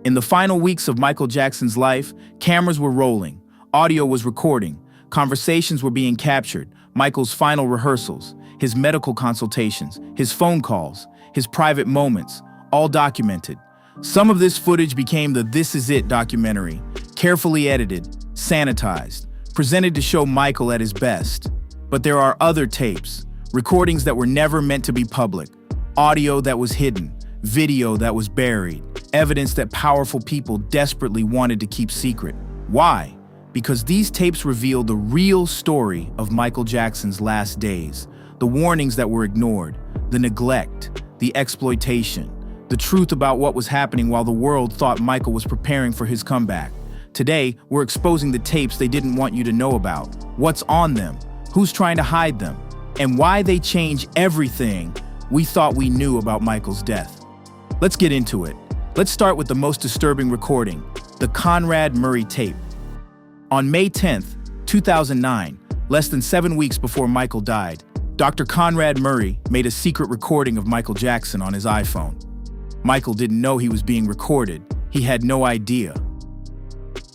In the final weeks of Michael Jackson's life, cameras were rolling, audio was recording, conversations were being captured, Michael's final rehearsals, his medical consultations, his phone calls, his private moments, all documented. Some of this footage became the This Is It documentary, carefully edited, sanitized, presented to show Michael at his best. But there are other tapes, recordings that were never meant to be public, audio that was hidden, video that was buried, evidence that powerful people desperately wanted to keep secret. Why? Because these tapes reveal the real story of Michael Jackson's last days, the warnings that were ignored, the neglect, the exploitation, the truth about what was happening while the world thought Michael was preparing for his comeback. Today, we're exposing the tapes they didn't want you to know about, what's on them, who's trying to hide them, and why they change everything we thought we knew about Michael's death. Let's get into it. Let's start with the most disturbing recording, the Conrad Murray tape. On May 10th, 2009, less than 7 weeks before Michael died, Dr. Conrad Murray made a secret recording of Michael Jackson on his iPhone. Michael didn't know he was being recorded. He had no idea.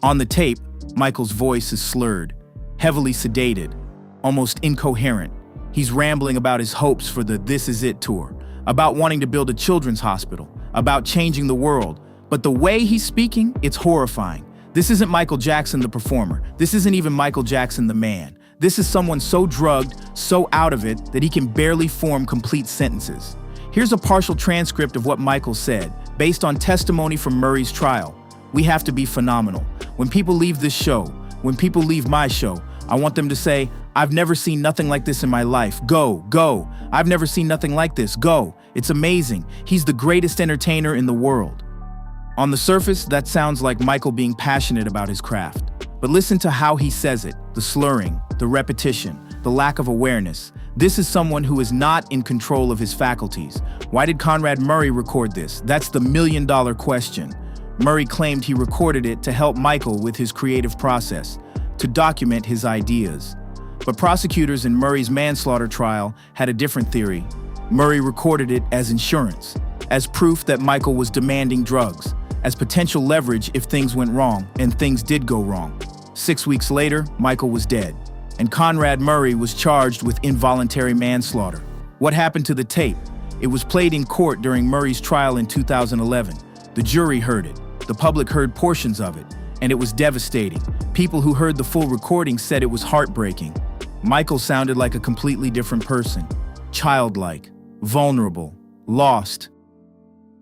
On the tape, Michael's voice is slurred, heavily sedated, almost incoherent. He's rambling about his hopes for the This Is It tour, about wanting to build a children's hospital, about changing the world. But the way he's speaking, it's horrifying. This isn't Michael Jackson the performer. This isn't even Michael Jackson the man. This is someone so drugged, so out of it, that he can barely form complete sentences. Here's a partial transcript of what Michael said, based on testimony from Murray's trial. We have to be phenomenal. When people leave this show, when people leave my show, I want them to say, I've never seen nothing like this in my life. Go, go. I've never seen nothing like this. Go. It's amazing. He's the greatest entertainer in the world. On the surface, that sounds like Michael being passionate about his craft. But listen to how he says it, the slurring, the repetition, the lack of awareness. This is someone who is not in control of his faculties. Why did Conrad Murray record this? That's the million-dollar question. Murray claimed he recorded it to help Michael with his creative process, to document his ideas. But prosecutors in Murray's manslaughter trial had a different theory. Murray recorded it as insurance, as proof that Michael was demanding drugs, as potential leverage if things went wrong, and things did go wrong. 6 weeks later, Michael was dead, and Conrad Murray was charged with involuntary manslaughter. What happened to the tape? It was played in court during Murray's trial in 2011. The jury heard it. The public heard portions of it, and it was devastating. People who heard the full recording said it was heartbreaking. Michael sounded like a completely different person, childlike, vulnerable, lost.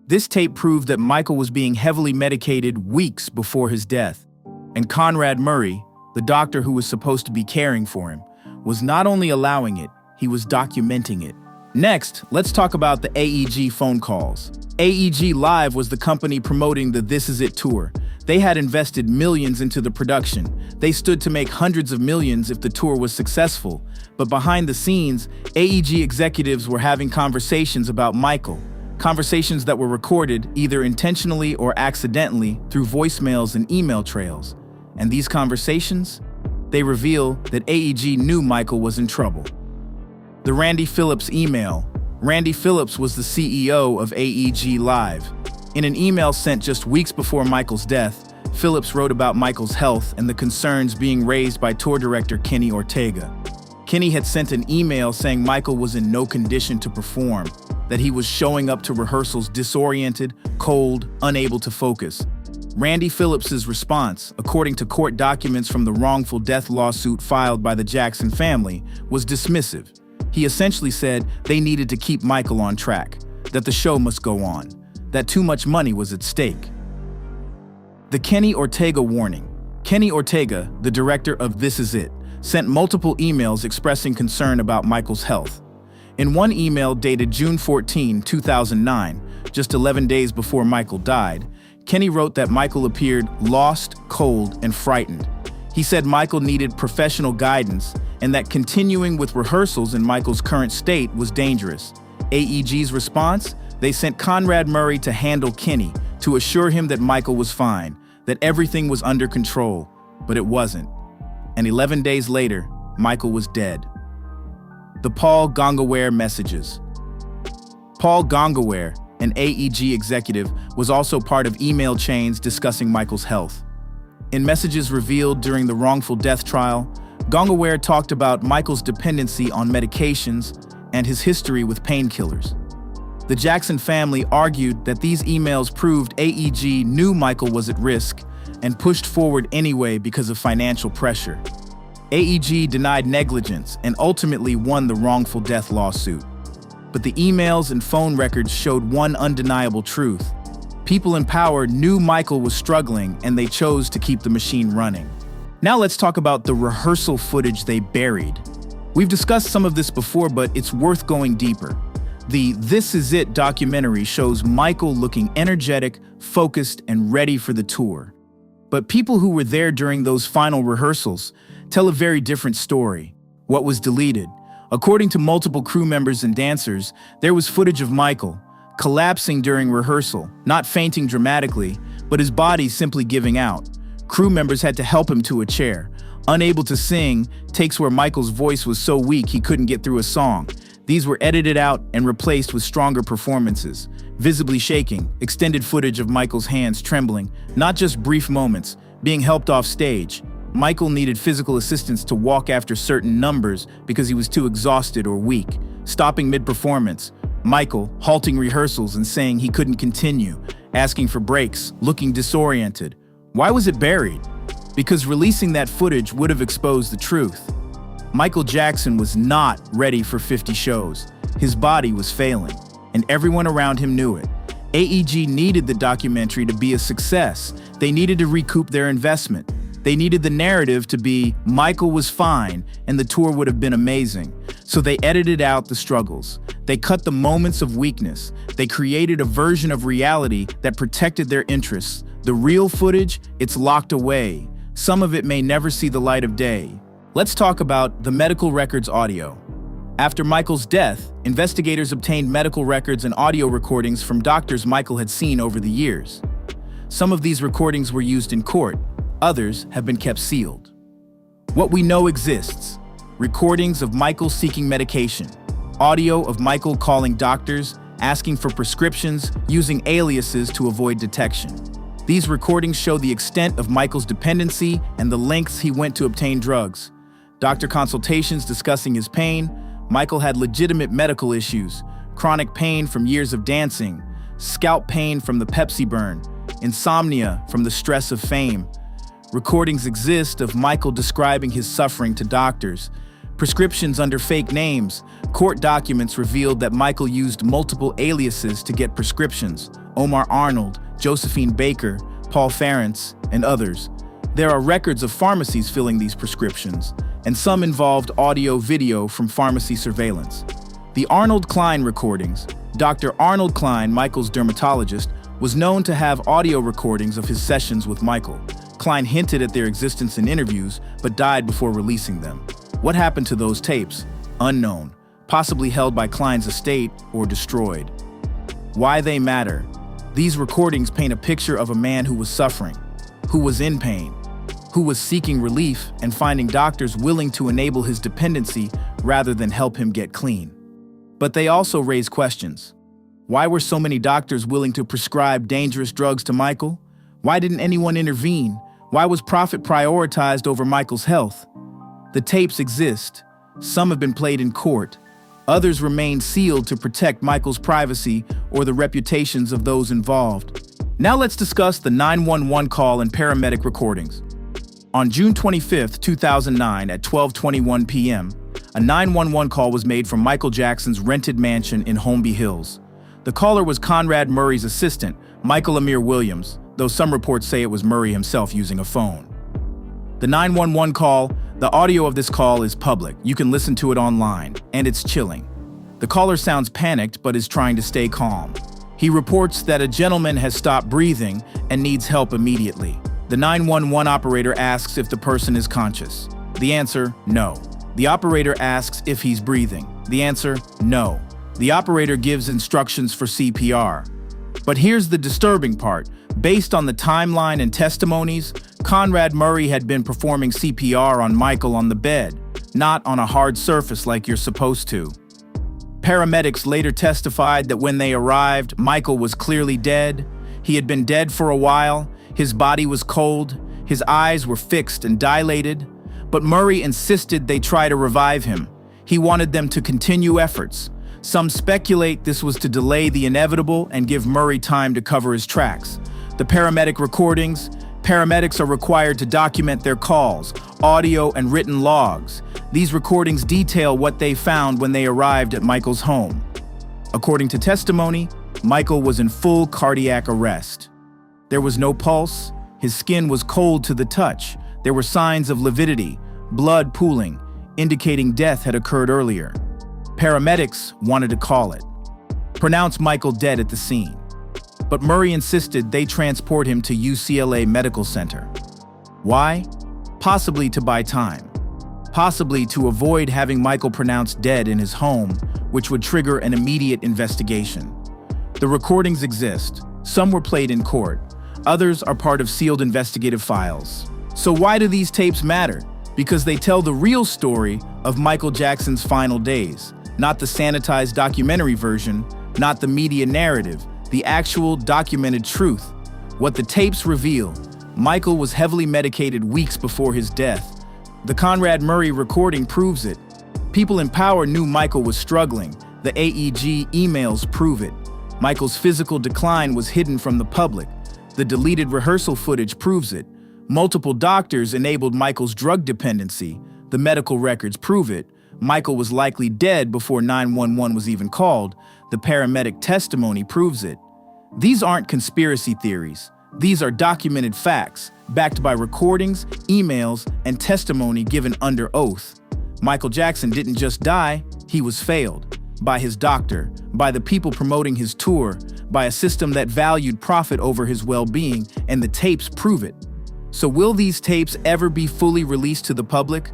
This tape proved that Michael was being heavily medicated weeks before his death. And Conrad Murray, the doctor who was supposed to be caring for him, was not only allowing it, he was documenting it. Next, let's talk about the AEG phone calls. AEG Live was the company promoting the This Is It tour. They had invested millions into the production. They stood to make hundreds of millions if the tour was successful. But behind the scenes, AEG executives were having conversations about Michael. Conversations that were recorded either intentionally or accidentally through voicemails and email trails. And these conversations, they reveal that AEG knew Michael was in trouble. The Randy Phillips email. Randy Phillips was the CEO of AEG Live. In an email sent just weeks before Michael's death, Phillips wrote about Michael's health and the concerns being raised by tour director Kenny Ortega. Kenny had sent an email saying Michael was in no condition to perform, that he was showing up to rehearsals disoriented, cold, unable to focus. Randy Phillips's response, according to court documents from the wrongful death lawsuit filed by the Jackson family, was dismissive. He essentially said they needed to keep Michael on track, that the show must go on, that too much money was at stake. The Kenny Ortega warning. Kenny Ortega, the director of This Is It, sent multiple emails expressing concern about Michael's health. In one email dated June 14, 2009, just 11 days before Michael died, Kenny wrote that Michael appeared lost, cold, and frightened. He said Michael needed professional guidance and that continuing with rehearsals in Michael's current state was dangerous. AEG's response? They sent Conrad Murray to handle Kenny, to assure him that Michael was fine, that everything was under control, but it wasn't. And 11 days later, Michael was dead. The Paul Gongaware messages. Paul Gongaware, an AEG executive, was also part of email chains discussing Michael's health. In messages revealed during the wrongful death trial, Gongaware talked about Michael's dependency on medications and his history with painkillers. The Jackson family argued that these emails proved AEG knew Michael was at risk and pushed forward anyway because of financial pressure. AEG denied negligence and ultimately won the wrongful death lawsuit. But the emails and phone records showed one undeniable truth. People in power knew Michael was struggling and they chose to keep the machine running. Now let's talk about the rehearsal footage they buried. We've discussed some of this before, but it's worth going deeper. The This Is It documentary shows Michael looking energetic, focused, and ready for the tour. But people who were there during those final rehearsals tell a very different story. What was deleted? According to multiple crew members and dancers, there was footage of Michael collapsing during rehearsal, not fainting dramatically, but his body simply giving out. Crew members had to help him to a chair. Unable to sing, takes where Michael's voice was so weak he couldn't get through a song. These were edited out and replaced with stronger performances. Visibly shaking, extended footage of Michael's hands trembling, not just brief moments, being helped off stage. Michael needed physical assistance to walk after certain numbers because he was too exhausted or weak. Stopping mid-performance, Michael halting rehearsals and saying he couldn't continue, asking for breaks, looking disoriented. Why was it buried? Because releasing that footage would have exposed the truth. Michael Jackson was not ready for 50 shows. His body was failing, and everyone around him knew it. AEG needed the documentary to be a success. They needed to recoup their investment. They needed the narrative to be Michael was fine and the tour would have been amazing. So they edited out the struggles. They cut the moments of weakness. They created a version of reality that protected their interests. The real footage, it's locked away. Some of it may never see the light of day. Let's talk about the medical records audio. After Michael's death, investigators obtained medical records and audio recordings from doctors Michael had seen over the years. Some of these recordings were used in court. Others have been kept sealed. What we know exists: recordings of Michael seeking medication, audio of Michael calling doctors, asking for prescriptions, using aliases to avoid detection. These recordings show the extent of Michael's dependency and the lengths he went to obtain drugs. Doctor consultations discussing his pain. Michael had legitimate medical issues: chronic pain from years of dancing, scalp pain from the Pepsi burn, insomnia from the stress of fame. Recordings exist of Michael describing his suffering to doctors. Prescriptions under fake names. Court documents revealed that Michael used multiple aliases to get prescriptions: Omar Arnold, Josephine Baker, Paul Ference, and others. There are records of pharmacies filling these prescriptions, and some involved audio-video from pharmacy surveillance. The Arnold Klein recordings. Dr. Arnold Klein, Michael's dermatologist, was known to have audio recordings of his sessions with Michael. Klein hinted at their existence in interviews, but died before releasing them. What happened to those tapes? Unknown, possibly held by Klein's estate or destroyed. Why they matter? These recordings paint a picture of a man who was suffering, who was in pain, who was seeking relief and finding doctors willing to enable his dependency rather than help him get clean. But they also raise questions. Why were so many doctors willing to prescribe dangerous drugs to Michael? Why didn't anyone intervene? Why was profit prioritized over Michael's health? The tapes exist. Some have been played in court. Others remain sealed to protect Michael's privacy or the reputations of those involved. Now let's discuss the 911 call and paramedic recordings. On June 25, 2009 at 12:21 p.m., a 911 call was made from Michael Jackson's rented mansion in Holmby Hills. The caller was Conrad Murray's assistant, Michael Amir Williams, though some reports say it was Murray himself using a phone. The 911 call, the audio of this call is public. You can listen to it online, and it's chilling. The caller sounds panicked but is trying to stay calm. He reports that a gentleman has stopped breathing and needs help immediately. The 911 operator asks if the person is conscious. The answer, no. The operator asks if he's breathing. The answer, no. The operator gives instructions for CPR. But here's the disturbing part. Based on the timeline and testimonies, Conrad Murray had been performing CPR on Michael on the bed, not on a hard surface like you're supposed to. Paramedics later testified that when they arrived, Michael was clearly dead. He had been dead for a while, his body was cold, his eyes were fixed and dilated, but Murray insisted they try to revive him. He wanted them to continue efforts. Some speculate this was to delay the inevitable and give Murray time to cover his tracks. The paramedic recordings, paramedics are required to document their calls, audio and written logs. These recordings detail what they found when they arrived at Michael's home. According to testimony, Michael was in full cardiac arrest. There was no pulse, his skin was cold to the touch, there were signs of lividity, blood pooling, indicating death had occurred earlier. Paramedics wanted to call it, pronounce Michael dead at the scene. But Murray insisted they transport him to UCLA Medical Center. Why? Possibly to buy time. Possibly to avoid having Michael pronounced dead in his home, which would trigger an immediate investigation. The recordings exist. Some were played in court. Others are part of sealed investigative files. So why do these tapes matter? Because they tell the real story of Michael Jackson's final days, not the sanitized documentary version, not the media narrative, the actual documented truth. What the tapes reveal: Michael was heavily medicated weeks before his death. The Conrad Murray recording proves it. People in power knew Michael was struggling. The AEG emails prove it. Michael's physical decline was hidden from the public. The deleted rehearsal footage proves it. Multiple doctors enabled Michael's drug dependency. The medical records prove it. Michael was likely dead before 911 was even called. The paramedic testimony proves it. These aren't conspiracy theories. These are documented facts, backed by recordings, emails, and testimony given under oath. Michael Jackson didn't just die, he was failed. By his doctor, by the people promoting his tour, by a system that valued profit over his well-being, and the tapes prove it. So will these tapes ever be fully released to the public?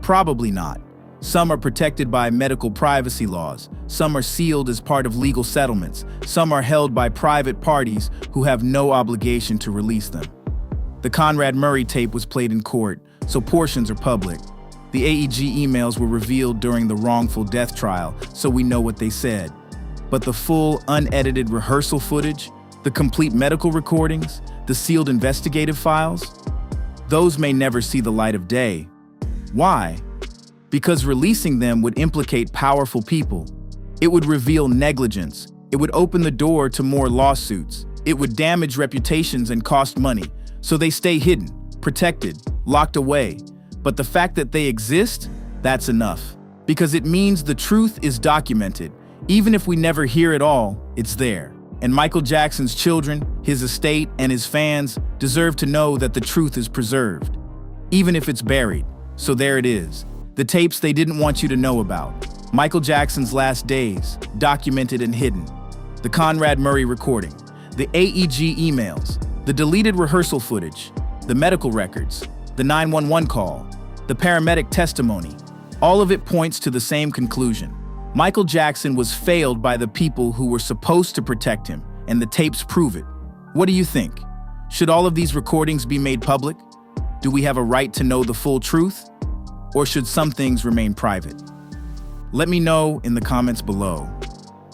Probably not. Some are protected by medical privacy laws. Some are sealed as part of legal settlements. Some are held by private parties who have no obligation to release them. The Conrad Murray tape was played in court, so portions are public. The AEG emails were revealed during the wrongful death trial, so we know what they said. But the full, unedited rehearsal footage, the complete medical recordings, the sealed investigative files, those may never see the light of day. Why? Because releasing them would implicate powerful people. It would reveal negligence. It would open the door to more lawsuits. It would damage reputations and cost money. So they stay hidden, protected, locked away. But the fact that they exist, that's enough. Because it means the truth is documented. Even if we never hear it all, it's there. And Michael Jackson's children, his estate, and his fans deserve to know that the truth is preserved, even if it's buried. So there it is. The tapes they didn't want you to know about. Michael Jackson's last days, documented and hidden. The Conrad Murray recording, the AEG emails, the deleted rehearsal footage, the medical records, the 911 call, the paramedic testimony. All of it points to the same conclusion. Michael Jackson was failed by the people who were supposed to protect him, and the tapes prove it. What do you think? Should all of these recordings be made public? Do we have a right to know the full truth? Or should some things remain private? Let me know in the comments below.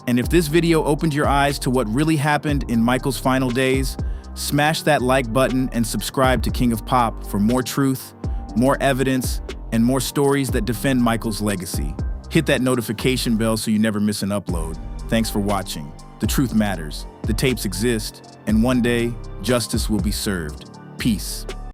And if this video opened your eyes to what really happened in Michael's final days, smash that like button and subscribe to King of Pop for more truth, more evidence, and more stories that defend Michael's legacy. Hit that notification bell so you never miss an upload. Thanks for watching. The truth matters, the tapes exist, and one day, justice will be served. Peace.